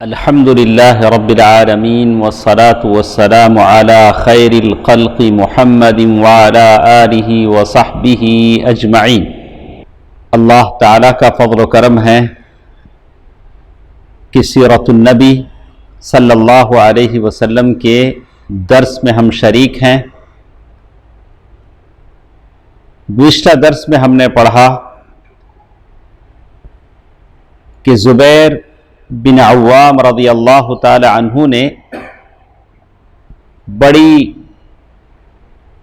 الحمد لله رب العالمين والصلاة والسلام على خير الخلق محمد وعلى آله وصحبه اجمعین۔ اللہ تعالیٰ کا فضل و کرم ہے کہ سیرت النبی صلی اللہ علیہ وسلم کے درس میں ہم شریک ہیں۔ گزشتہ درس میں ہم نے پڑھا کہ زبیر بن عوام رضی اللہ تعالی عنہ نے بڑی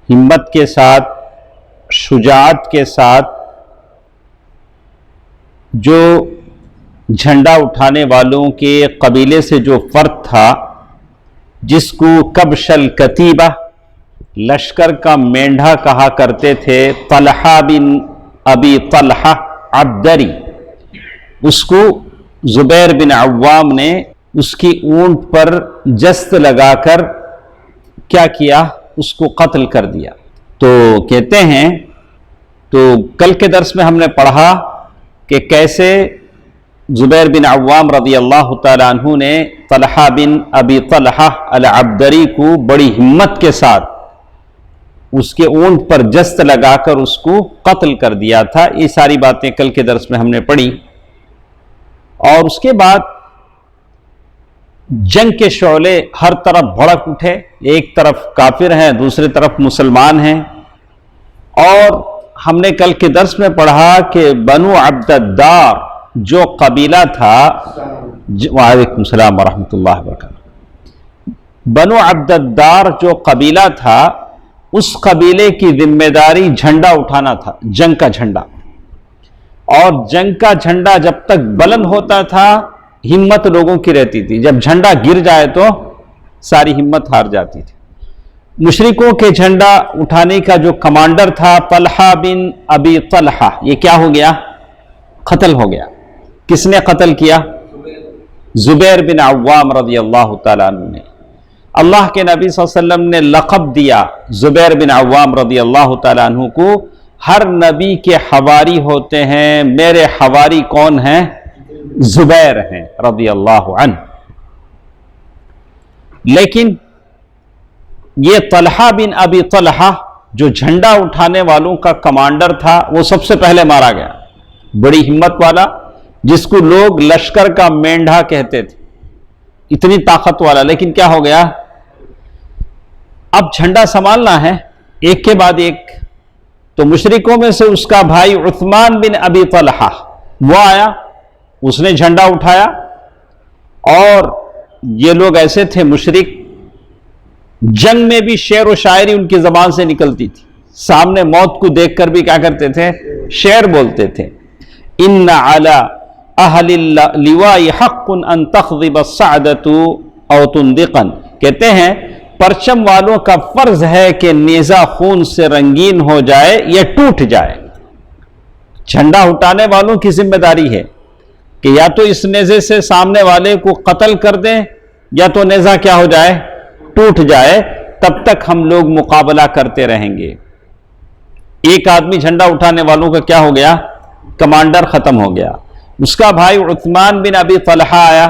ہمت کے ساتھ، شجاعت کے ساتھ جو جھنڈا اٹھانے والوں کے قبیلے سے جو فرد تھا، جس کو کبش الکتیبہ، لشکر کا مینڈھا کہا کرتے تھے، طلحہ بن ابی طلحہ عبدری، اس کو زبیر بن عوام نے اس کی اونٹ پر جست لگا کر کیا کیا؟ اس کو قتل کر دیا۔ تو کہتے ہیں، تو کل کے درس میں ہم نے پڑھا کہ کیسے زبیر بن عوام رضی اللہ تعالی عنہ نے طلحہ بن ابی طلحہ العبدری کو بڑی ہمت کے ساتھ اس کے اونٹ پر جست لگا کر اس کو قتل کر دیا تھا۔ یہ ساری باتیں کل کے درس میں ہم نے پڑھی، اور اس کے بعد جنگ کے شعلے ہر طرف بھڑک اٹھے، ایک طرف کافر ہیں، دوسری طرف مسلمان ہیں۔ اور ہم نے کل کے درس میں پڑھا کہ بنو عبد الدار جو قبیلہ تھا، وعلیکم السلام ورحمۃ اللہ وبرکاتہ، بنو عبد الدار جو قبیلہ تھا، اس قبیلے کی ذمہ داری جھنڈا اٹھانا تھا، جنگ کا جھنڈا۔ اور جنگ کا جھنڈا جب تک بلند ہوتا تھا، ہمت لوگوں کی رہتی تھی، جب جھنڈا گر جائے تو ساری ہمت ہار جاتی تھی۔ مشرکوں کے جھنڈا اٹھانے کا جو کمانڈر تھا طلحہ بن ابی طلحہ، یہ کیا ہو گیا؟ قتل ہو گیا۔ کس نے قتل کیا؟ زبیر بن عوام رضی اللہ تعالیٰ عنہ نے۔ اللہ کے نبی صلی اللہ علیہ وسلم نے لقب دیا زبیر بن عوام رضی اللہ تعالیٰ عنہ کو، ہر نبی کے حواری ہوتے ہیں، میرے حواری کون ہیں؟ زبیر ہیں رضی اللہ عنہ۔ لیکن یہ طلحہ بن ابی طلحہ جو جھنڈا اٹھانے والوں کا کمانڈر تھا، وہ سب سے پہلے مارا گیا۔ بڑی ہمت والا، جس کو لوگ لشکر کا مینڈھا کہتے تھے، اتنی طاقت والا، لیکن کیا ہو گیا؟ اب جھنڈا سنبھالنا ہے ایک کے بعد ایک۔ تو مشرکوں میں سے اس کا بھائی عثمان بن ابی طلحہ وہ آیا، اس نے جھنڈا اٹھایا۔ اور یہ لوگ ایسے تھے مشرک، جنگ میں بھی شعر و شاعری ان کی زبان سے نکلتی تھی، سامنے موت کو دیکھ کر بھی کیا کرتے تھے؟ شعر بولتے تھے۔ ان علی اہل اللواء حق ان تخضب الصعدۃ او تندقا، کہتے ہیں پرچم والوں کا فرض ہے کہ نیزہ خون سے رنگین ہو جائے یا ٹوٹ جائے۔ جھنڈا اٹھانے والوں کی ذمہ داری ہے کہ یا تو اس نیزے سے سامنے والے کو قتل کر دیں، یا تو نیزہ کیا ہو جائے؟ ٹوٹ جائے۔ تب تک ہم لوگ مقابلہ کرتے رہیں گے۔ ایک آدمی جھنڈا اٹھانے والوں کا کیا ہو گیا؟ کمانڈر ختم ہو گیا۔ اس کا بھائی عثمان بن ابی طلحہ آیا،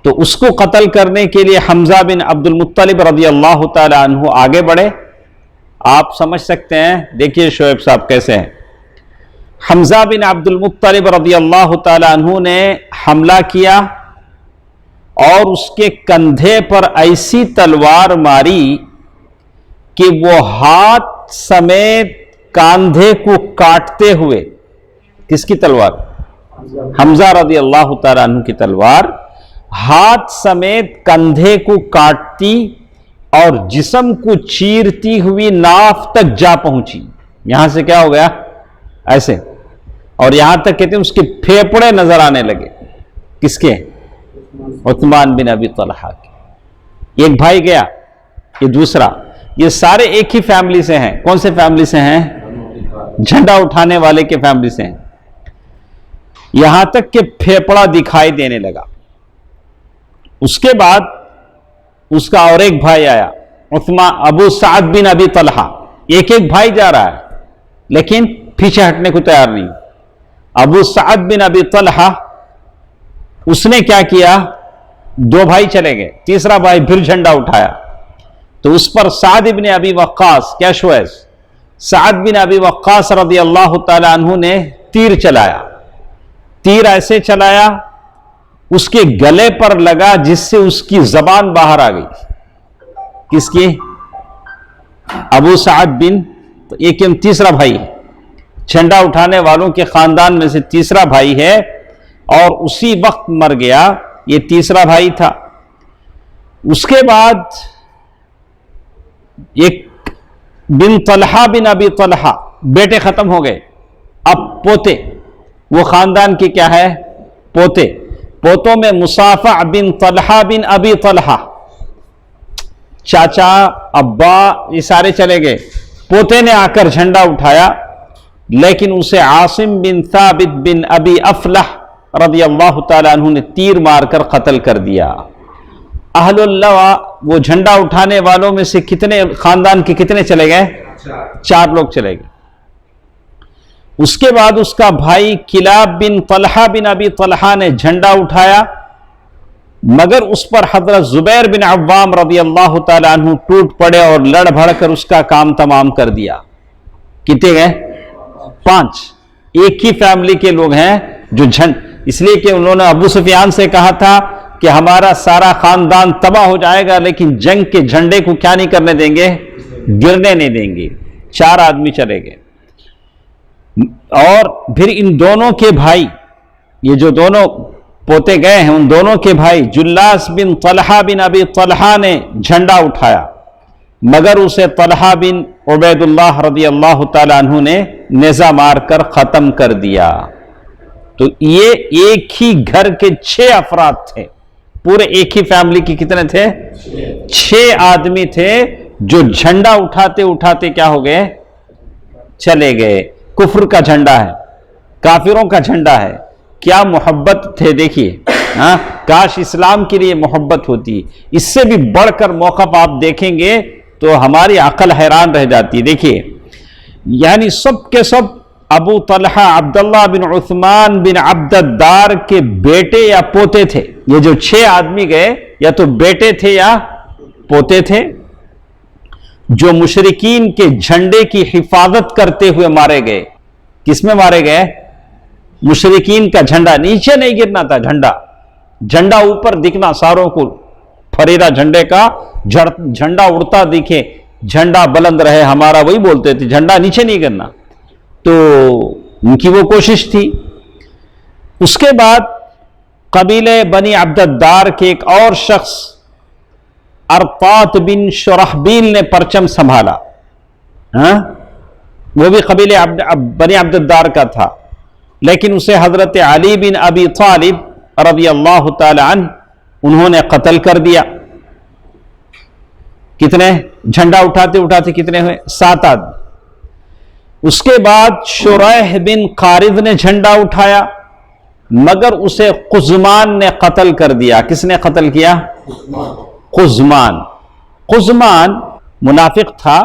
تو اس کو قتل کرنے کے لیے حمزہ بن عبد المطلب رضی اللہ تعالی عنہ آگے بڑھے۔ آپ سمجھ سکتے ہیں، دیکھیے شعیب صاحب کیسے ہیں۔ حمزہ بن عبد المطلب رضی اللہ تعالی عنہ نے حملہ کیا، اور اس کے کندھے پر ایسی تلوار ماری کہ وہ ہاتھ سمیت کاندھے کو کاٹتے ہوئے، کس کی تلوار؟ حمزہ رضی اللہ تعالی عنہ کی تلوار ہاتھ سمیت کندھے کو کاٹتی اور جسم کو چیرتی ہوئی ناف تک جا پہنچی۔ یہاں سے کیا ہو گیا؟ ایسے، اور یہاں تک کہتے ہیں اس کے پھیپڑے نظر آنے لگے۔ کس کے؟ عثمان بن ابی طلحہ کے۔ ایک بھائی گیا، یہ دوسرا، یہ سارے ایک ہی فیملی سے ہیں۔ کون سے فیملی سے ہیں؟ جھنڈا اٹھانے والے کے فیملی سے ہیں۔ یہاں تک کہ پھیپڑا دکھائی دینے لگا۔ اس کے بعد اس کا اور ایک بھائی آیا، عثمان ابو سعد بن ابی طلحہ۔ ایک ایک بھائی جا رہا ہے، لیکن پیچھے ہٹنے کو تیار نہیں۔ ابو سعد بن ابی طلحہ اس نے کیا کیا؟ دو بھائی چلے گئے, تیسرا بھائی پھر جھنڈا اٹھایا تو اس پر سعد بن ابی وقاص, کیا شویز, سعد بن ابی وقاص رضی اللہ تعالی عنہ نے تیر چلایا. تیر ایسے چلایا اس کے گلے پر لگا جس سے اس کی زبان باہر آ گئی. کس کی؟ ابو سعد بن, ایک تیسرا بھائی, جھنڈا اٹھانے والوں کے خاندان میں سے تیسرا بھائی ہے اور اسی وقت مر گیا. یہ تیسرا بھائی تھا. اس کے بعد ایک بن طلحہ بن ابی طلحہ, بیٹے ختم ہو گئے, اب پوتے, وہ خاندان کے کیا ہے؟ پوتے. پوتوں میں مصافع بن طلحہ بن ابی طلحہ, چاچا ابا یہ سارے چلے گئے. پوتے نے آ کر جھنڈا اٹھایا لیکن اسے عاصم بن ثابت بن ابی افلح رضی اللہ تعالیٰ عنہ نے تیر مار کر قتل کر دیا. اہل اللہ, وہ جھنڈا اٹھانے والوں میں سے کتنے خاندان کے کتنے چلے گئے؟ 4 لوگ چلے گئے. اس کے بعد اس کا بھائی کلاب بن طلحہ بن ابی طلحہ نے جھنڈا اٹھایا مگر اس پر حضرت زبیر بن عوام رضی اللہ تعالیٰ عنہ ٹوٹ پڑے اور لڑ بھڑ کر اس کا کام تمام کر دیا. کتنے گئے؟ 5. ایک ہی فیملی کے لوگ ہیں جو اس لیے کہ انہوں نے ابو سفیان سے کہا تھا کہ ہمارا سارا خاندان تباہ ہو جائے گا لیکن جنگ کے جھنڈے کو کیا نہیں کرنے دیں گے؟ گرنے نہیں دیں گے. 4 آدمی چلے گئے. اور پھر ان دونوں کے بھائی, یہ جو دونوں پوتے گئے ہیں ان دونوں کے بھائی جلاس بن طلحہ بن ابی طلحہ نے جھنڈا اٹھایا مگر اسے طلحہ بن عبید اللہ رضی اللہ تعالیٰ عنہ نے نیزہ مار کر ختم کر دیا. تو یہ ایک ہی گھر کے 6 افراد تھے, پورے ایک ہی فیملی کے کتنے تھے؟ 6 آدمی تھے جو جھنڈا اٹھاتے اٹھاتے کیا ہو گئے؟ چلے گئے. کفر کا جھنڈا ہے, کافروں کا جھنڈا ہے. کیا محبت تھے, دیکھیے. کاش اسلام کے لیے محبت ہوتی. اس سے بھی بڑھ کر موقف آپ دیکھیں گے تو ہماری عقل حیران رہ جاتی. دیکھیے, یعنی سب کے سب ابو طلحہ عبداللہ بن عثمان بن عبد الدار کے بیٹے یا پوتے تھے. یہ جو 6 آدمی گئے یا تو بیٹے تھے یا پوتے تھے جو مشرکین کے جھنڈے کی حفاظت کرتے ہوئے مارے گئے. کس میں مارے گئے؟ مشرکین کا جھنڈا نیچے نہیں گرنا تھا, جھنڈا اوپر دکھنا, ساروں کو فریدہ جھنڈے کا جھنڈا اڑتا دکھے, جھنڈا بلند رہے ہمارا, وہی بولتے تھے, جھنڈا نیچے نہیں گرنا. تو ان کی وہ کوشش تھی. اس کے بعد قبیلے بنی عبد الدار کے ایک اور شخص ارطات بن شرحبیل نے پرچم سنبھالا. وہ بھی قبیلے بنی عبد الدار کا تھا لیکن اسے حضرت علی بن ابی طالب رضی اللہ تعالی عنہ انہوں نے قتل کر دیا. کتنے؟ جھنڈا اٹھاتے اٹھاتے کتنے ہوئے؟ 7 آدمی. اس کے بعد شریح بن قارد نے جھنڈا اٹھایا مگر اسے قزمان نے قتل کر دیا. کس نے قتل کیا؟ قزمان منافق تھا.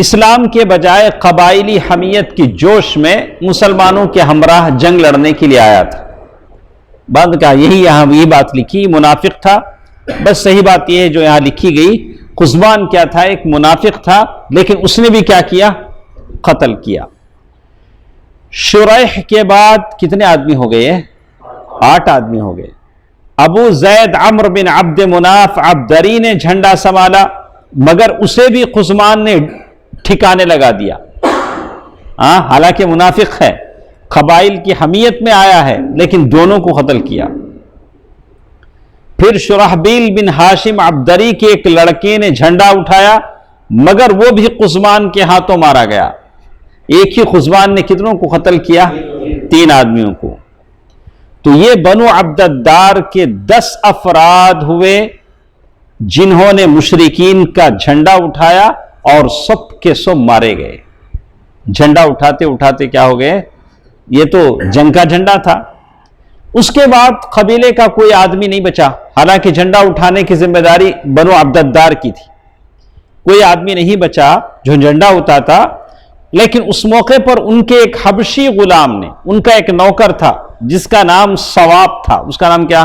اسلام کے بجائے قبائلی حمیت کی جوش میں مسلمانوں کے ہمراہ جنگ لڑنے کے لیے آیا تھا. بعد کا یہی بات لکھی, منافق تھا. بس صحیح بات یہ ہے جو یہاں لکھی گئی. قزمان کیا تھا؟ ایک منافق تھا لیکن اس نے بھی کیا کیا؟ قتل کیا. شریح کے بعد کتنے آدمی ہو گئے؟ 8 آدمی ہو گئے. ابو زید عمرو بن عبد مناف عبدری نے جھنڈا سنبھالا مگر اسے بھی قزمان نے ٹھکانے لگا دیا. حالانکہ منافق ہے, قبائل کی حمیت میں آیا ہے لیکن دونوں کو قتل کیا. پھر شرحبیل بن ہاشم عبدری کے ایک لڑکے نے جھنڈا اٹھایا مگر وہ بھی قزمان کے ہاتھوں مارا گیا. ایک ہی قزمان نے کتنوں کو قتل کیا؟ 3 آدمیوں کو. تو یہ بنو عبد الدار کے 10 افراد ہوئے جنہوں نے مشرکین کا جھنڈا اٹھایا اور سب کے سب مارے گئے. جھنڈا اٹھاتے اٹھاتے کیا ہو گئے؟ یہ تو جنگ کا جھنڈا تھا. اس کے بعد قبیلے کا کوئی آدمی نہیں بچا, حالانکہ جھنڈا اٹھانے کی ذمہ داری بنو عبد الدار کی تھی. کوئی آدمی نہیں بچا جو جھنڈا اٹھاتا. لیکن اس موقع پر ان کے ایک حبشی غلام نے, ان کا ایک نوکر تھا جس کا نام ثواب تھا. اس کا نام کیا؟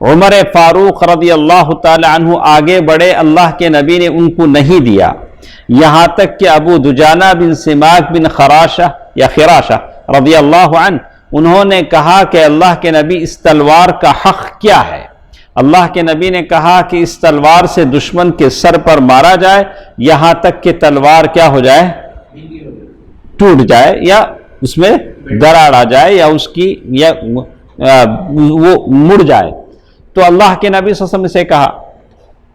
عمر فاروق رضی اللہ تعالی عنہ آگے بڑھے, اللہ کے نبی نے ان کو نہیں دیا, یہاں تک کہ ابو دجانہ بن سماک بن خراشہ یا خراشہ رضی اللہ عنہ, انہوں نے کہا کہ اللہ کے نبی اس تلوار کا حق کیا ہے؟ اللہ کے نبی نے کہا کہ اس تلوار سے دشمن کے سر پر مارا جائے یہاں تک کہ تلوار کیا ہو جائے, ٹوٹ جائے یا اس میں دراڑ آ جائے یا اس کی یا وہ مڑ جائے. تو اللہ کے نبی صلی اللہ علیہ وسلم سے کہا.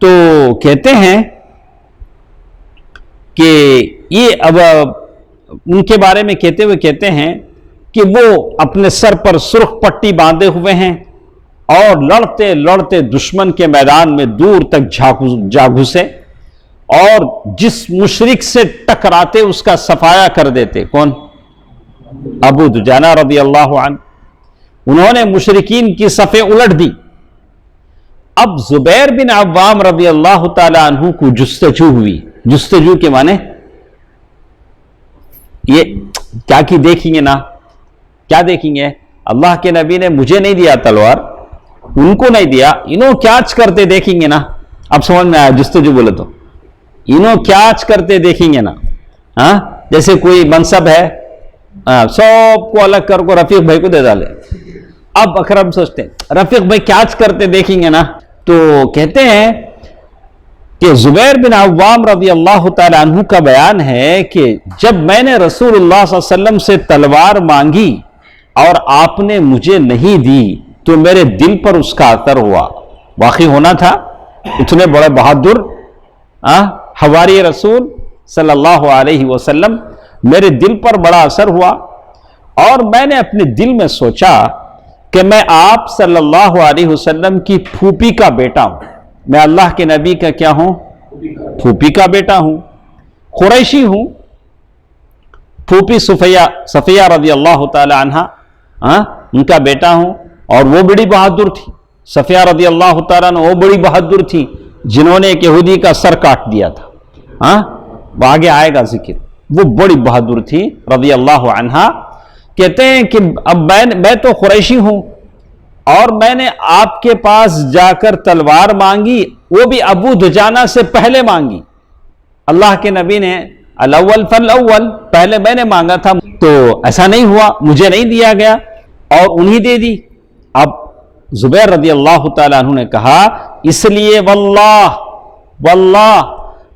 تو کہتے ہیں کہ یہ اب ان کے بارے میں کہتے ہوئے کہتے ہیں کہ وہ اپنے سر پر سرخ پٹی باندھے ہوئے ہیں اور لڑتے لڑتے دشمن کے میدان میں دور تک جا گھسے اور جس مشرک سے ٹکراتے اس کا صفایا کر دیتے. کون؟ ابو دجانہ رضی اللہ عنہ. انہوں نے مشرکین کی صفیں الٹ دی. اب زبیر بن عوام رضی اللہ تعالی عنہ کو جستجو ہوئی. جستجو کے معنی یہ کیا کی دیکھیں گے نا, کیا دیکھیں گے؟ اللہ کے نبی نے مجھے نہیں دیا تلوار, ان کو نہیں دیا, انہوں کیا کرتے دیکھیں گے نا. اب سمجھ میں آیا جستجو بولے تو, انہوں کیا کرتے دیکھیں گے نا. ہاں جیسے کوئی منصب ہے, سب کو الگ کر کو رفیق بھائی کو دے ڈالے. اب اکرم سوچتے ہیں رفیق بھائی کیا کرتے دیکھیں گے نا. تو کہتے ہیں کہ زبیر بن عوام رضی اللہ تعالی عنہ کا بیان ہے کہ جب میں نے رسول اللہ صلی اللہ علیہ وسلم سے تلوار مانگی اور آپ نے مجھے نہیں دی تو میرے دل پر اس کا اثر ہوا. واقعی ہونا تھا, اتنے بڑے بہادر حواری رسول صلی اللہ علیہ وسلم, میرے دل پر بڑا اثر ہوا اور میں نے اپنے دل میں سوچا کہ میں آپ صلی اللہ علیہ وسلم کی پھوپھی کا بیٹا ہوں. میں اللہ کے نبی کا کیا ہوں؟ پھوپھی کا بیٹا ہوں, قریشی ہوں. پھوپھی صفیہ رضی اللہ تعالی عنہ ان کا بیٹا ہوں اور وہ بڑی بہادر تھی. صفیہ رضی اللہ تعالیٰ عنہ وہ بڑی بہادر تھی جنہوں نے ایک یہودی کا سر کاٹ دیا تھا. آگے آئے گا ذکر. وہ بڑی بہادر تھی رضی اللہ عنہا. کہتے ہیں کہ اب میں تو قریشی ہوں اور میں نے آپ کے پاس جا کر تلوار مانگی, وہ بھی ابو دجانہ سے پہلے مانگی. اللہ کے نبی نے الاول فالاول, پہلے میں نے مانگا تھا تو ایسا نہیں ہوا, مجھے نہیں دیا گیا اور انہی دے دی. اب زبیر رضی اللہ تعالیٰ عنہ نے کہا اس لیے واللہ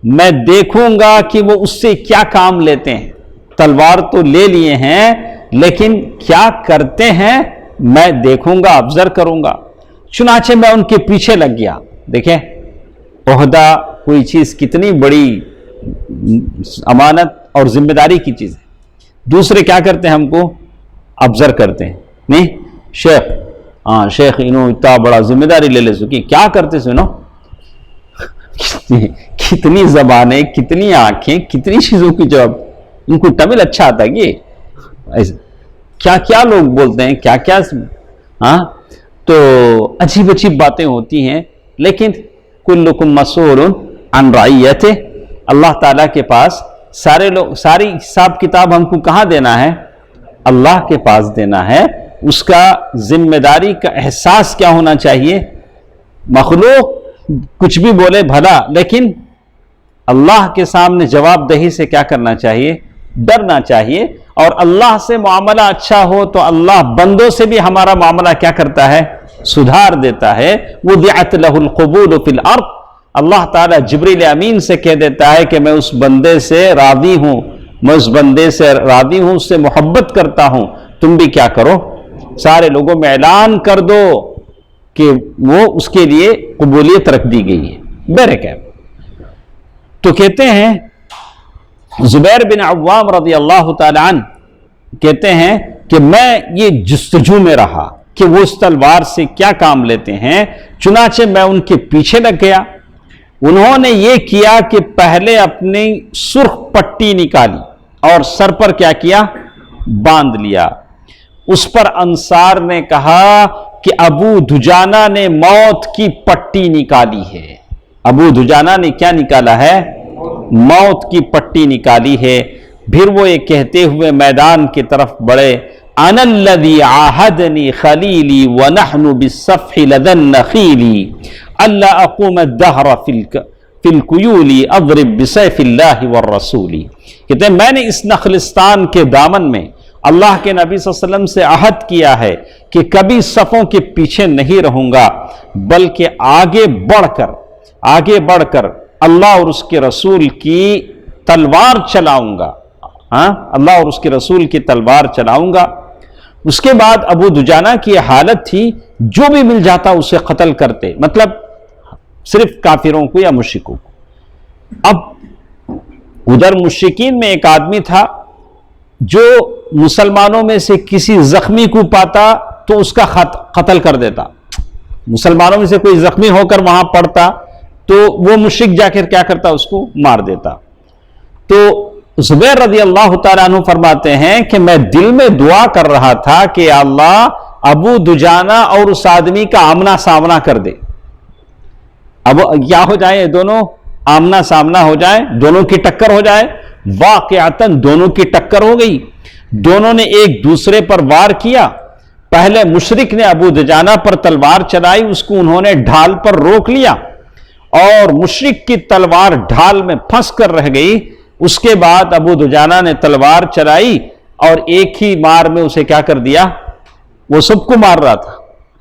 میں دیکھوں گا کہ وہ اس سے کیا کام لیتے ہیں. تلوار تو لے لیے ہیں لیکن کیا کرتے ہیں میں دیکھوں گا, آبزرو کروں گا. چنانچہ میں ان کے پیچھے لگ گیا. دیکھیں عہدہ کوئی چیز کتنی بڑی امانت اور ذمہ داری کی چیز ہے. دوسرے کیا کرتے ہیں, ہم کو آبزرو کرتے ہیں. نہیں شیخ انہوں اتنا بڑا ذمہ داری لے سکی, کیا کرتے سنو, کتنی زبانیں, کتنی آنکھیں, کتنی چیزوں کی جواب. ان کو تمل اچھا آتا ہے کہ کیا کیا لوگ بولتے ہیں, کیا کیا. تو عجیب عجیب باتیں ہوتی ہیں. لیکن کلکم مسئول عن رعیتہ, اللہ تعالیٰ کے پاس ساری حساب کتاب ہم کو کہاں دینا ہے؟ اللہ کے پاس دینا ہے. اس کا ذمہ داری کا احساس کیا ہونا چاہیے؟ مخلوق کچھ بھی بولے بھلا, لیکن اللہ کے سامنے جواب دہی سے کیا کرنا چاہیے؟ ڈرنا چاہیے. اور اللہ سے معاملہ اچھا ہو تو اللہ بندوں سے بھی ہمارا معاملہ کیا کرتا ہے؟ سدھار دیتا ہے. وضعت له القبول فی الارض, اللہ تعالیٰ جبریل امین سے کہہ دیتا ہے کہ میں اس بندے سے راضی ہوں, میں اس بندے سے راضی ہوں, اس سے محبت کرتا ہوں. تم بھی کیا کرو, سارے لوگوں میں اعلان کر دو کہ وہ اس کے لیے قبولیت رکھ دی گئی ہے. بہرکیف تو کہتے ہیں زبیر بن عوام رضی اللہ تعالی عنہ کہتے ہیں کہ میں یہ جستجو میں رہا کہ وہ اس تلوار سے کیا کام لیتے ہیں. چنانچہ میں ان کے پیچھے لگ گیا. انہوں نے یہ کیا کہ پہلے اپنی سرخ پٹی نکالی اور سر پر کیا کیا؟ باندھ لیا. اس پر انصار نے کہا کہ ابو دجانہ نے موت کی پٹی نکالی ہے. ابو دجانہ نے کیا نکالا ہے؟ موت کی پٹی نکالی ہے. پھر وہ یہ کہتے ہوئے میدان کی طرف بڑھے انا الذی عاہدنی خلیلی ونحن بالصفح لدى النخیل الا اقوم الدہر فی الکیول اضرب بسیف اللہ والرسول. کہتے ہیں میں نے اس نخلستان کے دامن میں اللہ کے نبی صلی اللہ علیہ وسلم سے عہد کیا ہے کہ کبھی صفوں کے پیچھے نہیں رہوں گا، بلکہ آگے بڑھ کر اللہ اور اس کے رسول کی تلوار چلاؤں گا. اللہ اور اس کے رسول کی تلوار چلاؤں گا. اس کے بعد ابو دجانہ کی حالت تھی جو بھی مل جاتا اسے قتل کرتے، مطلب صرف کافروں کو یا مشرکوں کو. اب ادھر مشرکین میں ایک آدمی تھا جو مسلمانوں میں سے کسی زخمی کو پاتا تو اس کا قتل کر دیتا. مسلمانوں میں سے کوئی زخمی ہو کر وہاں پڑتا تو وہ مشرک جا کر کیا کرتا، اس کو مار دیتا. تو زبیر رضی اللہ تعالیٰ عنہ فرماتے ہیں کہ میں دل میں دعا کر رہا تھا کہ اللہ ابو دجانہ اور اس آدمی کا آمنا سامنا کر دے. اب کیا ہو جائے، دونوں آمنا سامنا ہو جائے، دونوں کی ٹکر ہو جائے. واقعتاً دونوں کی ٹکر ہو گئی. دونوں نے ایک دوسرے پر وار کیا. پہلے مشرک نے ابو دجانہ پر تلوار چلائی، اس کو انہوں نے ڈھال پر روک لیا اور مشرک کی تلوار ڈھال میں پھنس کر رہ گئی. اس کے بعد ابو دجانہ نے تلوار چلائی اور ایک ہی مار میں اسے کیا کر دیا، وہ سب کو مار رہا تھا،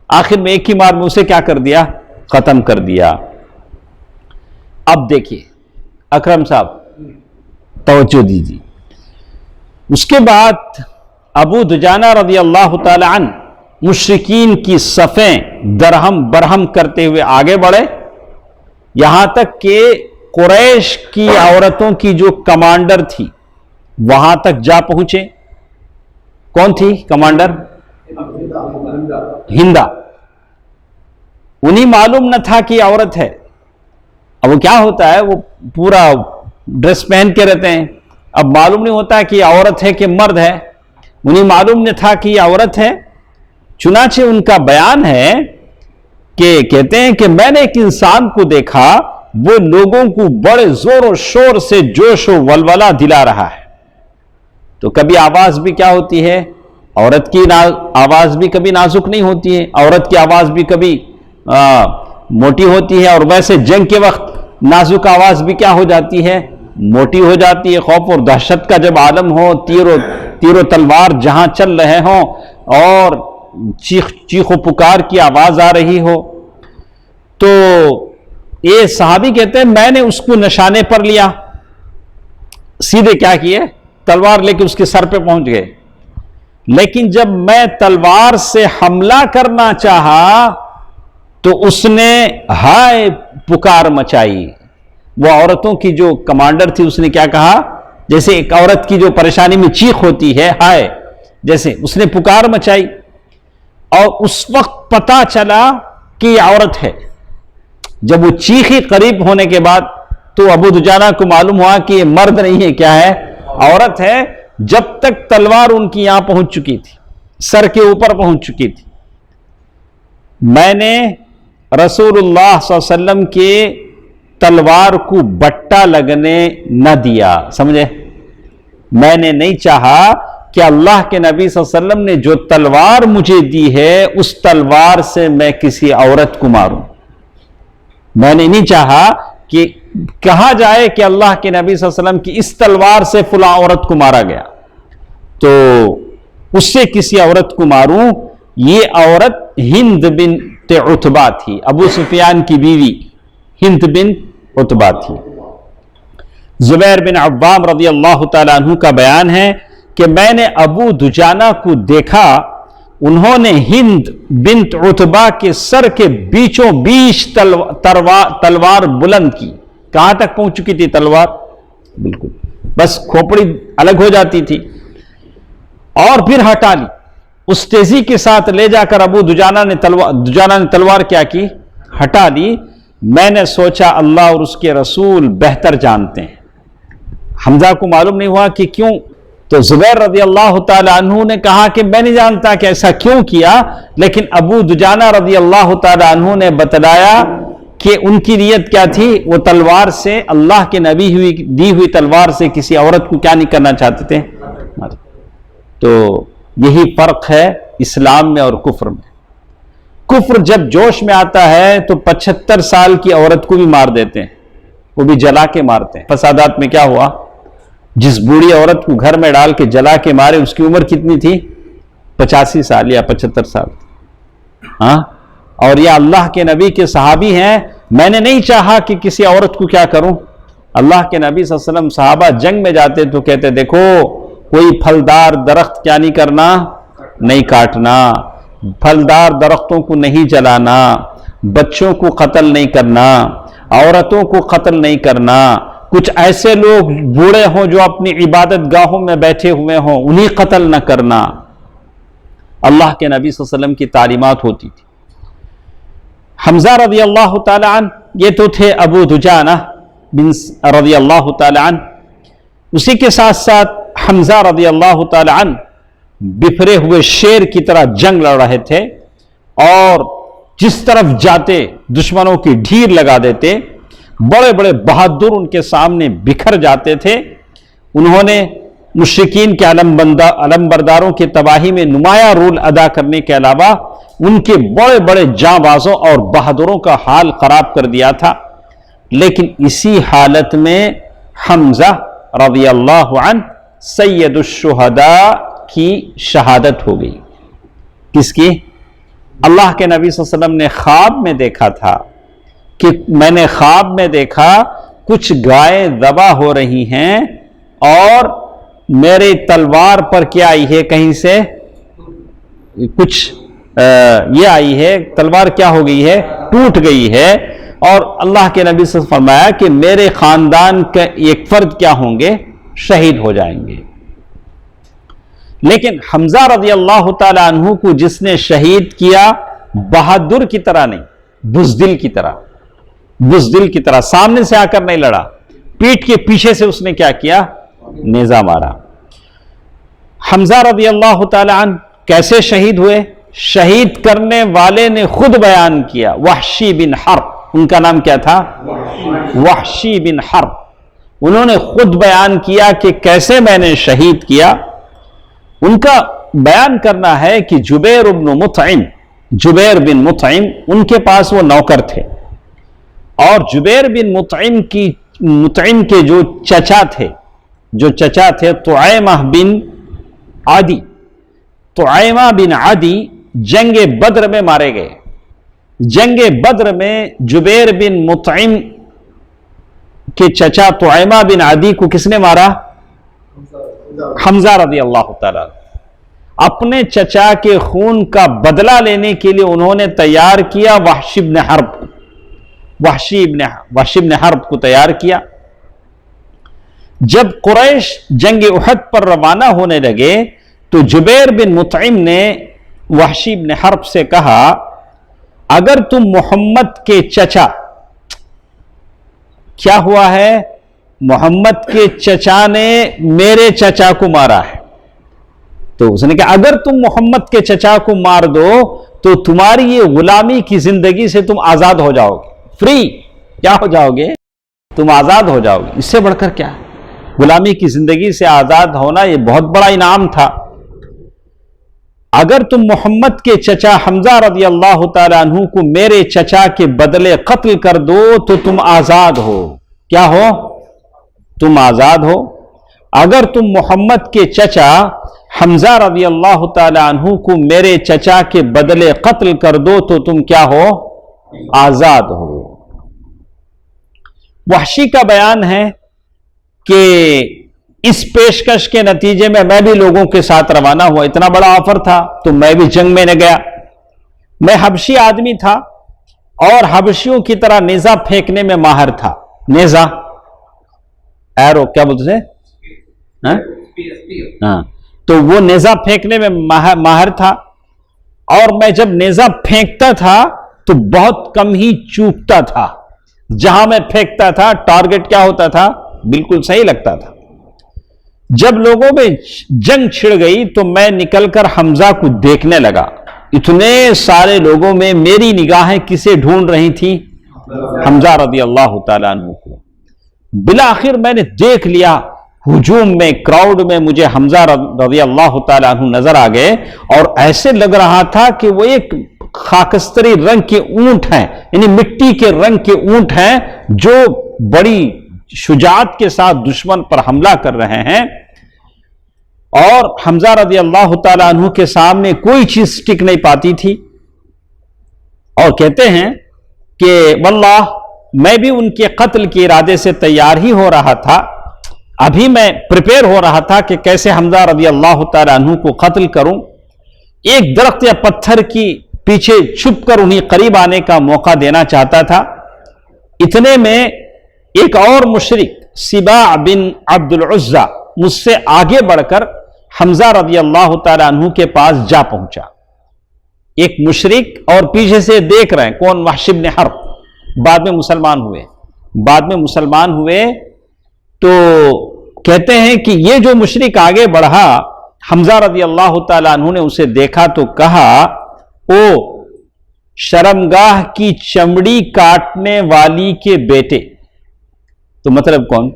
آخر میں ایک ہی مار میں اسے کیا کر دیا، ختم کر دیا. اب دیکھیے اکرم صاحب توجہ دیجیے. اس کے بعد ابو دجانہ رضی اللہ تعالی عنہ مشرکین کی صفیں درہم برہم کرتے ہوئے آگے بڑھے، یہاں تک کہ قریش کی عورتوں کی جو کمانڈر تھی وہاں تک جا پہنچے. کون تھی کمانڈر؟ ہندا. انہیں معلوم نہ تھا کہ عورت ہے. اب وہ کیا ہوتا ہے، وہ پورا ڈریس پہن کے رہتے ہیں، اب معلوم نہیں ہوتا کہ عورت ہے کہ مرد ہے. انہیں معلوم نہیں تھا کہ یہ عورت ہے. چنانچہ ان کا بیان ہے کہ کہتے ہیں کہ میں نے ایک انسان کو دیکھا، وہ لوگوں کو بڑے زور و شور سے جوش و ولولہ دلا رہا ہے. تو کبھی آواز بھی کیا ہوتی ہے، عورت کی آواز بھی کبھی نازک نہیں ہوتی ہے، عورت کی آواز بھی کبھی موٹی ہوتی ہے، اور ویسے جنگ کے وقت نازک آواز بھی کیا ہو جاتی ہے، موٹی ہو جاتی ہے. خوف اور دہشت کا جب عالم ہو، تیر و تلوار جہاں چل رہے ہوں اور چیخ و پکار کی آواز آ رہی ہو. تو یہ صحابی کہتے ہیں میں نے اس کو نشانے پر لیا، سیدھے کیا کیے، تلوار لے کے اس کے سر پہ پہنچ گئے. لیکن جب میں تلوار سے حملہ کرنا چاہا تو اس نے ہائے پکار مچائی. وہ عورتوں کی جو کمانڈر تھی اس نے کیا کہا، جیسے ایک عورت کی جو پریشانی میں چیخ ہوتی ہے ہائے، جیسے اس نے پکار مچائی. اور اس وقت پتا چلا کہ یہ عورت ہے. جب وہ چیخی قریب ہونے کے بعد تو ابو دجانہ کو معلوم ہوا کہ یہ مرد نہیں ہے، کیا ہے، عورت ہے. جب تک تلوار ان کی یہاں پہنچ چکی تھی، سر کے اوپر پہنچ چکی تھی. میں نے رسول اللہ صلی اللہ علیہ وسلم کے تلوار کو بٹا لگنے نہ دیا. سمجھے، میں نے نہیں چاہا کہ اللہ کے نبی صلی اللہ علیہ وسلم نے جو تلوار مجھے دی ہے اس تلوار سے میں کسی عورت کو ماروں. میں نے نہیں چاہا کہ کہا جائے کہ اللہ کے نبی صلی اللہ علیہ وسلم کی اس تلوار سے فلاں عورت کو مارا گیا، تو اس سے کسی عورت کو ماروں. یہ عورت ہند بنت عتبہ تھی، ابو سفیان کی بیوی ہند بنت عتبہ تھی. زبیر بن عوام رضی اللہ تعالیٰ عنہ کا بیان ہے کہ میں نے ابو دجانہ کو دیکھا، انہوں نے ہند بنت عتبہ کے سر کے بیچوں بیچ تلوار بلند کی. کہاں تک پہنچ چکی تھی تلوار؟ بالکل بس کھوپڑی الگ ہو جاتی تھی، اور پھر ہٹا لی. اس تیزی کے ساتھ لے جا کر ابو دجانہ نے تلوار کیا کی، ہٹا لی. میں نے سوچا اللہ اور اس کے رسول بہتر جانتے ہیں. حمزہ کو معلوم نہیں ہوا کہ کیوں. تو زبیر رضی اللہ تعالی عنہ نے کہا کہ میں نہیں جانتا کہ ایسا کیوں کیا، لیکن ابو دجانہ رضی اللہ تعالی عنہ نے بتلایا کہ ان کی نیت کیا تھی. وہ تلوار سے، اللہ کے نبی دی ہوئی تلوار سے کسی عورت کو کیا نہیں کرنا چاہتے تھے. تو یہی فرق ہے اسلام میں اور کفر میں. کفر جب جوش میں آتا ہے تو 75 سال کی عورت کو بھی مار دیتے ہیں, وہ بھی جلا کے مارتے ہیں. فسادات میں کیا ہوا, جس بوڑھی عورت کو گھر میں ڈال کے جلا کے مارے اس کی عمر کتنی تھی؟ 85 سال یا 75 سال. ہاں, اور یہ اللہ کے نبی کے صحابی ہیں. میں نے نہیں چاہا کہ کسی عورت کو کیا کروں. اللہ کے نبی صلی اللہ علیہ وسلم صحابہ جنگ میں جاتے تو کہتے دیکھو کوئی پھلدار درخت کیا نہیں کرنا, نہیں کاٹنا, پھلدار درختوں کو نہیں جلانا, بچوں کو قتل نہیں کرنا, عورتوں کو قتل نہیں کرنا, کچھ ایسے لوگ بوڑھے ہوں جو اپنی عبادت گاہوں میں بیٹھے ہوئے ہوں انہیں قتل نہ کرنا. اللہ کے نبی صلی اللہ علیہ وسلم کی تعلیمات ہوتی تھی. حمزہ رضی اللہ تعالی عنہ یہ تو تھے ابو دجانہ بن رضی اللہ تعالی عنہ. اسی کے ساتھ ساتھ حمزہ رضی اللہ تعالی عنہ بفرے ہوئے شیر کی طرح جنگ لڑ رہے تھے اور جس طرف جاتے دشمنوں کی ڈھیر لگا دیتے. بڑے بڑے بہادر ان کے سامنے بکھر جاتے تھے. انہوں نے مشرکین کے علمبرداروں کی تباہی میں نمایاں رول ادا کرنے کے علاوہ ان کے بڑے بڑے جاں بازوں اور بہادروں کا حال خراب کر دیا تھا. لیکن اسی حالت میں حمزہ رضی اللہ عنہ سید الشہداء کی شہادت ہو گئی. کس کی؟ اللہ کے نبی صلی اللہ علیہ وسلم نے خواب میں دیکھا تھا کہ میں نے خواب میں دیکھا کچھ گائے ذبح ہو رہی ہیں اور میری تلوار پر کیا آئی ہے, کہیں سے کچھ یہ آئی ہے, تلوار کیا ہو گئی ہے, ٹوٹ گئی ہے. اور اللہ کے نبی سے فرمایا کہ میرے خاندان کے ایک فرد کیا ہوں گے, شہید ہو جائیں گے. لیکن حمزہ رضی اللہ تعالی عنہ کو جس نے شہید کیا بہادر کی طرح نہیں, بزدل کی طرح, بزدل کی طرح سامنے سے آ کر نہیں لڑا, پیٹ کے پیچھے سے اس نے کیا کیا, نیزہ مارا. حمزہ رضی اللہ تعالی عنہ کیسے شہید ہوئے؟ شہید کرنے والے نے خود بیان کیا. وحشی بن حرب, ان کا نام کیا تھا؟ وحشی بن حرب. انہوں نے خود بیان کیا کہ کیسے میں نے شہید کیا. ان کا بیان کرنا ہے کہ جبیر بن مطعم ان کے پاس وہ نوکر تھے, اور جبیر بن مطعم کے جو چچا تھے طعیمہ بن عدی جنگ بدر میں مارے گئے. جنگ بدر میں جبیر بن مطعم کے چچا طعیمہ بن عدی کو کس نے مارا؟ حمزہ رضی اللہ تعالی. اپنے چچا کے خون کا بدلہ لینے کے لیے انہوں نے تیار کیا وحشی بن حرب کو تیار کیا. جب قریش جنگ احد پر روانہ ہونے لگے تو جبیر بن مطعم نے وحشی بن حرب سے کہا اگر تم محمد کے چچا, کیا ہوا ہے, محمد کے چچا نے میرے چچا کو مارا ہے, تو اس نے کہا اگر تم محمد کے چچا کو مار دو تو تمہاری یہ غلامی کی زندگی سے تم آزاد ہو جاؤ گے, فری کیا ہو جاؤ گے, تم آزاد ہو جاؤ گے. اس سے بڑھ کر کیا ہے؟ غلامی کی زندگی سے آزاد ہونا یہ بہت بڑا انعام تھا. اگر تم محمد کے چچا حمزہ رضی اللہ تعالیٰ عنہ کو میرے چچا کے بدلے قتل کر دو تو تم آزاد ہو. کیا ہو؟ تم آزاد ہو. اگر تم محمد کے چچا حمزہ رضی اللہ تعالیٰ عنہ کو میرے چچا کے بدلے قتل کر دو تو تم کیا ہو؟ آزاد ہو. وحشی کا بیان ہے کہ اس پیشکش کے نتیجے میں بھی لوگوں کے ساتھ روانہ ہوا. اتنا بڑا آفر تھا تو میں بھی جنگ میں نہ گیا. میں حبشی آدمی تھا اور حبشیوں کی طرح نیزہ پھینکنے میں ماہر تھا. نیزہ, ایرو کیا بولتے تھے, ہاں, تو وہ نیزہ پھینکنے میں ماہر تھا. اور میں جب نیزہ پھینکتا تھا تو بہت کم ہی چوکتا تھا. جہاں میں پھینکتا تھا ٹارگٹ کیا ہوتا تھا, بالکل صحیح لگتا تھا. جب لوگوں میں جنگ چھڑ گئی تو میں نکل کر حمزہ کو دیکھنے لگا. اتنے سارے لوگوں میں میری نگاہیں کسے ڈھونڈ رہی تھی؟ حمزہ رضی اللہ تعالیٰ عنہ کو. بالآخر میں نے دیکھ لیا ہجوم میں کراؤڈ میں مجھے حمزہ رضی اللہ تعالیٰ عنہ نظر آ گئے، اور ایسے لگ رہا تھا کہ وہ ایک خاکستری رنگ کے اونٹ ہیں، یعنی مٹی کے رنگ کے اونٹ ہیں جو بڑی شجاعت کے ساتھ دشمن پر حملہ کر رہے ہیں، اور حمزہ رضی اللہ تعالیٰ عنہ کے سامنے کوئی چیز ٹک نہیں پاتی تھی۔ اور کہتے ہیں کہ واللہ میں بھی ان کے قتل کے ارادے سے تیار ہی ہو رہا تھا، ابھی میں پریپئر ہو رہا تھا کہ کیسے حمزہ رضی اللہ تعالیٰ عنہ کو قتل کروں، ایک درخت یا پتھر کی پیچھے چھپ کر انہیں قریب آنے کا موقع دینا چاہتا تھا۔ اتنے میں ایک اور مشرک سباع بن عبد العزہ مجھ سے آگے بڑھ کر حمزہ رضی اللہ تعالیٰ عنہ کے پاس جا پہنچا۔ ایک مشرک اور پیچھے سے دیکھ رہے ہیں، کون؟ وحش بن حرب، بعد میں مسلمان ہوئے۔ تو کہتے ہیں کہ یہ جو مشرک آگے بڑھا، حمزہ رضی اللہ تعالیٰ عنہ نے اسے دیکھا تو کہا، او شرمگاہ کی چمڑی کاٹنے والی کے بیٹے۔ تو مطلب کون؟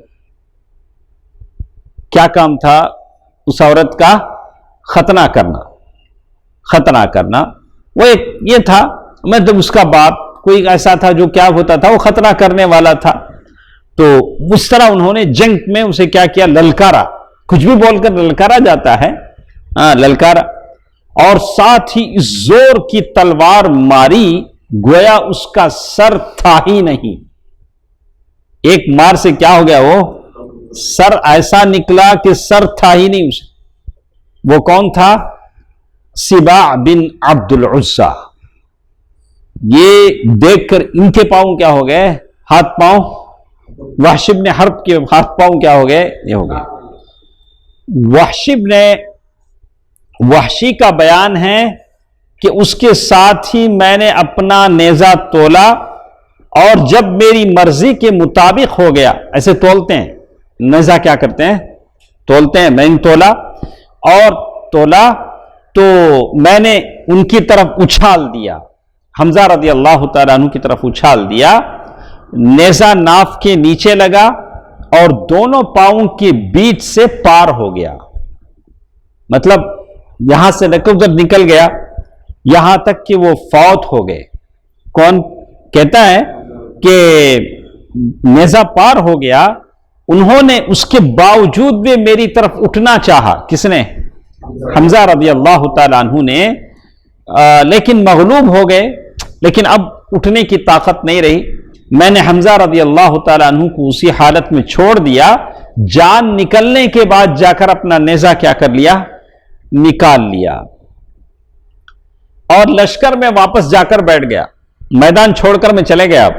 کیا کام تھا اس عورت کا؟ ختنہ کرنا۔ وہ ایک یہ تھا، مطلب اس کا باپ کوئی ایسا تھا جو کیا ہوتا تھا، وہ ختنہ کرنے والا تھا۔ تو اس طرح انہوں نے جنگ میں اسے کیا کیا؟ للکارا۔ کچھ بھی بول کر للکارا جاتا ہے، للکارا، اور ساتھ ہی اس زور کی تلوار ماری گویا اس کا سر تھا ہی نہیں۔ ایک مار سے کیا ہو گیا؟ وہ سر ایسا نکلا کہ سر تھا ہی نہیں اسے۔ وہ کون تھا؟ سباع بن عبد العزہ۔ یہ دیکھ کر ان کے پاؤں کیا ہو گئے؟ ہاتھ پاؤں، وحش بن حرب کے ہاتھ پاؤں کیا ہو گئے؟ یہ ہو گئے۔ وحشی کا بیان ہے کہ اس کے ساتھ ہی میں نے اپنا نیزہ تولا، اور جب میری مرضی کے مطابق ہو گیا، ایسے تولتے ہیں نیزہ، کیا کرتے ہیں؟ تولتے ہیں۔ میں نے تولا تو میں نے ان کی طرف اچھال دیا، حمزہ رضی اللہ تعالیٰ عنہ کی طرف اچھال دیا، نیزہ ناف کے نیچے لگا اور دونوں پاؤں کے بیچ سے پار ہو گیا، مطلب یہاں سے نکل گیا یہاں تک کہ وہ فوت ہو گئے۔ کون کہتا ہے کہ نیزہ پار ہو گیا، انہوں نے اس کے باوجود بھی میری طرف اٹھنا چاہا۔ کس نے؟ حمزہ رضی اللہ تعالیٰ عنہ نے، لیکن مغلوب ہو گئے، لیکن اب اٹھنے کی طاقت نہیں رہی۔ میں نے حمزہ رضی اللہ تعالیٰ عنہ کو اسی حالت میں چھوڑ دیا، جان نکلنے کے بعد جا کر اپنا نیزہ کیا کر لیا؟ نکال لیا، اور لشکر میں واپس جا کر بیٹھ گیا، میدان چھوڑ کر میں چلے گیا،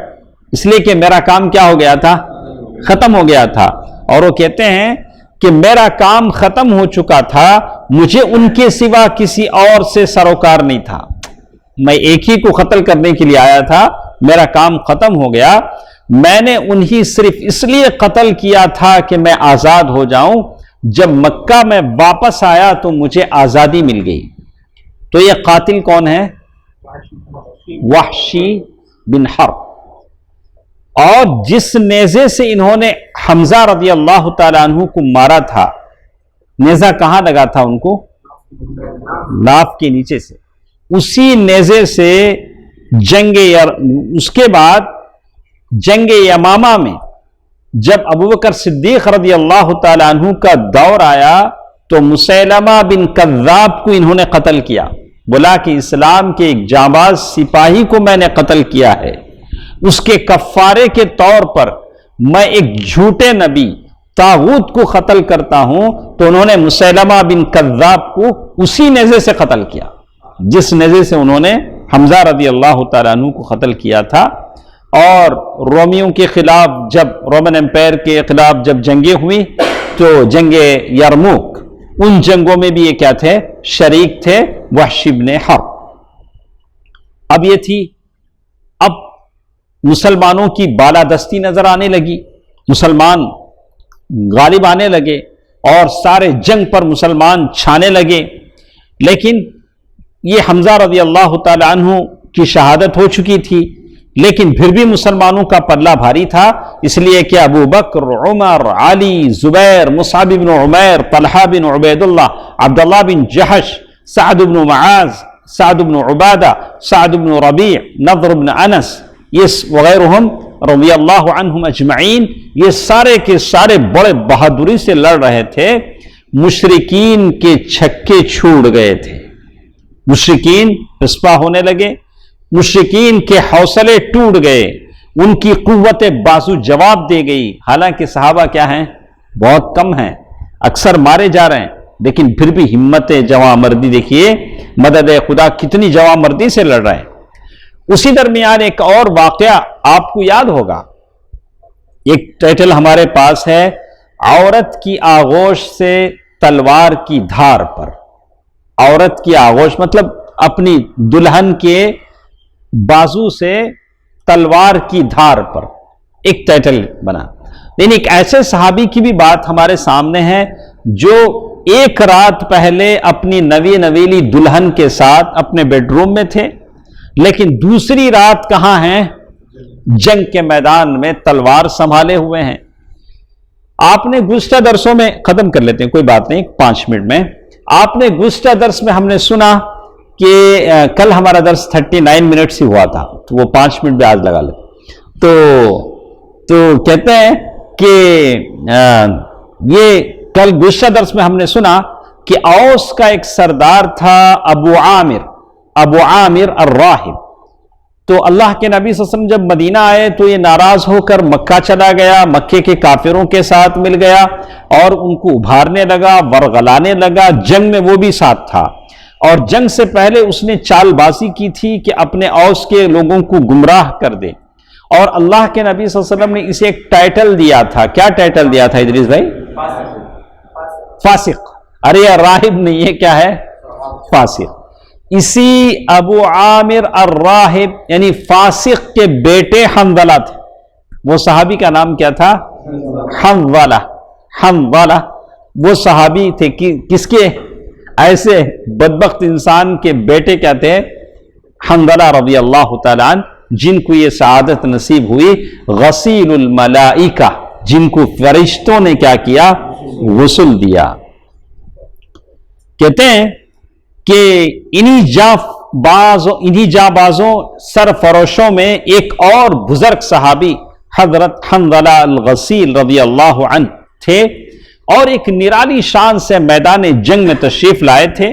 اس لیے کہ میرا کام کیا ہو گیا تھا؟ ختم ہو گیا تھا۔ اور وہ کہتے ہیں کہ میرا کام ختم ہو چکا تھا، مجھے ان کے سوا کسی اور سے سروکار نہیں تھا، میں ایک ہی کو قتل کرنے کے لیے آیا تھا، میرا کام ختم ہو گیا، میں نے انہی صرف اس لیے قتل کیا تھا کہ میں آزاد ہو جاؤں، جب مکہ میں واپس آیا تو مجھے آزادی مل گئی۔ تو یہ قاتل کون ہے؟ وحشی بن حرب۔ اور جس نیزے سے انہوں نے حمزہ رضی اللہ تعالیٰ عنہ کو مارا تھا، نیزہ کہاں لگا تھا ان کو؟ ناف کے نیچے سے، اسی نیزے سے اس کے بعد جنگ یمامہ میں جب ابوبکر صدیق رضی اللہ تعالیٰ عنہ کا دور آیا تو مسیلمہ بن کذاب کو انہوں نے قتل کیا، بولا کہ اسلام کے ایک جانباز سپاہی کو میں نے قتل کیا ہے، اس کے کفارے کے طور پر میں ایک جھوٹے نبی طاغوت کو قتل کرتا ہوں۔ تو انہوں نے مسیلمہ بن کذاب کو اسی نیزے سے قتل کیا جس نیزے سے انہوں نے حمزہ رضی اللہ تعالیٰ عنہ کو قتل کیا تھا۔ اور رومیوں کے خلاف جب رومن امپائر کے خلاف جب جنگیں ہوئی تو جنگ یرموک، ان جنگوں میں بھی یہ کیا تھے؟ شریک تھے، وحش بن حرب۔ اب یہ تھی، اب مسلمانوں کی بالادستی نظر آنے لگی، مسلمان غالب آنے لگے اور سارے جنگ پر مسلمان چھانے لگے، لیکن یہ حمزہ رضی اللہ تعالی عنہ کی شہادت ہو چکی تھی، لیکن پھر بھی مسلمانوں کا پلہ بھاری تھا، اس لیے کہ ابو بکر، عمر، علی، زبیر، مصعب بن عمیر، طلحہ بن عبید اللہ، عبداللہ بن جحش، سعد بن معاذ، سعد بن عبادہ، سعد بن ربیع، نضر بن انس، یہ وغیرہم رضی اللہ عنہم اجمعین، یہ سارے کے سارے بڑے بہادری سے لڑ رہے تھے. مشرکین کے چھکے چھوڑ گئے تھے، مشرکین پسپا ہونے لگے، مشرکین کے حوصلے ٹوٹ گئے، ان کی قوت بازو جواب دے گئی. حالانکہ صحابہ کیا ہیں؟ بہت کم ہیں، اکثر مارے جا رہے ہیں، لیکن پھر بھی ہمت جواں مردی دیکھیے، مدد خدا کتنی جواں مردی سے لڑ رہے ہیں. اسی درمیان ایک اور واقعہ آپ کو یاد ہوگا، ایک ٹائٹل ہمارے پاس ہے، عورت کی آغوش سے تلوار کی دھار پر. عورت کی آغوش مطلب اپنی دلہن کے بازو سے تلوار کی دھار پر، ایک ٹائٹل بنا. لیکن ایک ایسے صحابی کی بھی بات ہمارے سامنے ہے جو ایک رات پہلے اپنی نوی نویلی دلہن کے ساتھ اپنے بیڈ روم میں تھے، لیکن دوسری رات کہاں ہیں؟ جنگ کے میدان میں تلوار سنبھالے ہوئے ہیں. آپ نے گزشتہ درسوں میں، ختم کر لیتے ہیں کوئی بات نہیں 5 منٹ میں، آپ نے گزشتہ درس میں ہم نے سنا کہ کل ہمارا درس 39 منٹ ہی ہوا تھا، تو وہ 5 منٹ بھی آج لگا لیں. تو کہتے ہیں کہ یہ کل گزشتہ درس میں ہم نے سنا کہ اوس کا ایک سردار تھا ابو عامر الراہب. تو اللہ کے نبی صلی اللہ علیہ وسلم جب مدینہ آئے تو یہ ناراض ہو کر مکہ چلا گیا، مکے کے کافروں کے ساتھ مل گیا اور ان کو ابھارنے لگا، ورغلانے لگا. جنگ میں وہ بھی ساتھ تھا، اور جنگ سے پہلے اس نے چال بازی کی تھی کہ اپنے اوس کے لوگوں کو گمراہ کر دے. اور اللہ کے نبی صلی اللہ علیہ وسلم نے اسے ایک ٹائٹل دیا تھا. کیا ٹائٹل دیا تھا ادریس بھائی؟ فاسق. ارے یہ راہب نہیں، یہ کیا ہے؟ فاسق. اسی ابو عامر الراہب یعنی فاسق کے بیٹے حنظلہ تھے. وہ صحابی کا نام کیا تھا؟ حنظلہ. وہ صحابی تھے کس کے؟ ایسے بدبخت انسان کے بیٹے کیا تھے؟ حنظلہ رضی اللہ تعالیٰ عنہ، جن کو یہ سعادت نصیب ہوئی، غسیل الملائکہ، جن کو فرشتوں نے کیا کیا؟ غسل دیا. کہتے ہیں کہ انہی جاں بازوں سرفروشوں میں ایک اور بزرگ صحابی حضرت حنظلہ الغسیل رضی اللہ عنہ تھے، اور ایک نرالی شان سے میدان جنگ میں تشریف لائے تھے.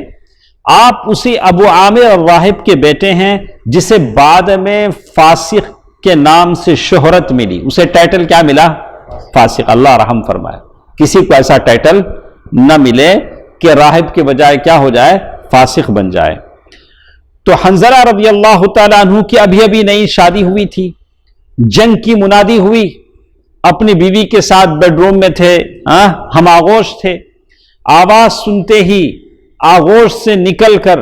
آپ اسی ابو عامر الراہب کے بیٹے ہیں جسے بعد میں فاسق کے نام سے شہرت ملی. اسے ٹائٹل کیا ملا؟ فاسق. اللہ رحم فرمائے، کسی کو ایسا ٹائٹل نہ ملے کہ راہب کے بجائے کیا ہو جائے؟ فاسق بن جائے. تو حنظلہ رضی اللہ تعالیٰ عنہ کی ابھی نئی شادی ہوئی تھی، جنگ کی منادی ہوئی، اپنی بیوی کے ساتھ بیڈ روم میں تھے، ہم آغوش تھے. آواز سنتے ہی آغوش سے نکل کر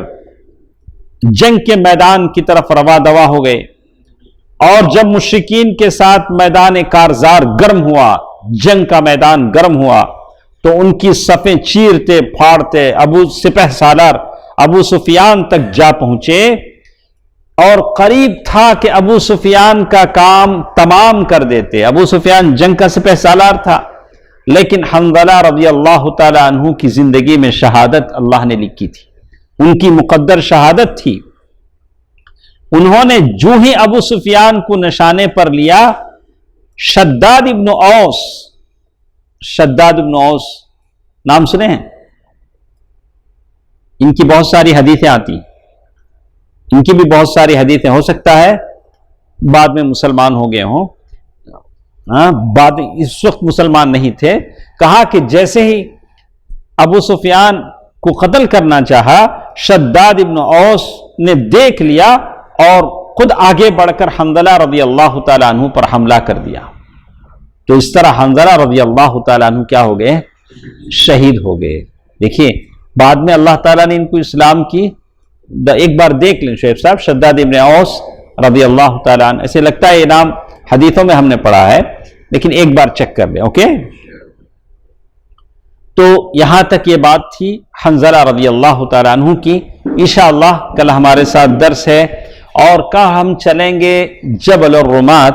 جنگ کے میدان کی طرف رواں دوا ہو گئے. اور جب مشرکین کے ساتھ میدان کارزار گرم ہوا، جنگ کا میدان گرم ہوا، تو ان کی صفیں چیرتے پھاڑتے سپہ سالار ابو سفیان تک جا پہنچے، اور قریب تھا کہ ابو سفیان کا کام تمام کر دیتے. ابو سفیان جنگ کا سپہ سالار تھا، لیکن حنظلہ رضی اللہ تعالی عنہ کی زندگی میں شہادت اللہ نے لکھی تھی، ان کی مقدر شہادت تھی. انہوں نے جو ہی ابو سفیان کو نشانے پر لیا، شداد ابن اوس نام سنے ہیں؟ ان کی بہت ساری حدیثیں آتی، ان کی بھی بہت ساری حدیثیں، ہو سکتا ہے بعد میں مسلمان ہو گئے ہوں، بعد اس وقت مسلمان نہیں تھے. کہا کہ جیسے ہی ابو سفیان کو قتل کرنا چاہا، شداد ابن اوس نے دیکھ لیا اور خود آگے بڑھ کر حنظلہ رضی اللہ تعالیٰ عنہ پر حملہ کر دیا. تو اس طرح حنظلہ رضی اللہ تعالیٰ عنہ کیا ہو گئے؟ شہید ہو گئے. دیکھیے بعد میں اللہ تعالیٰ نے ان کو اسلام کی، ایک بار دیکھ لیں شعیب صاحب، شداد ابن اوس رضی اللہ تعالیٰ عنہ، ایسے لگتا ہے یہ نام حدیثوں میں ہم نے پڑھا ہے، لیکن ایک بار چیک کر لیں. اوکے، تو یہاں تک یہ بات تھی حنظلہ رضی اللہ تعالیٰ عنہ کی. انشاءاللہ کل ہمارے ساتھ درس ہے، اور کہاں ہم چلیں گے؟ جبل الرمات.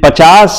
50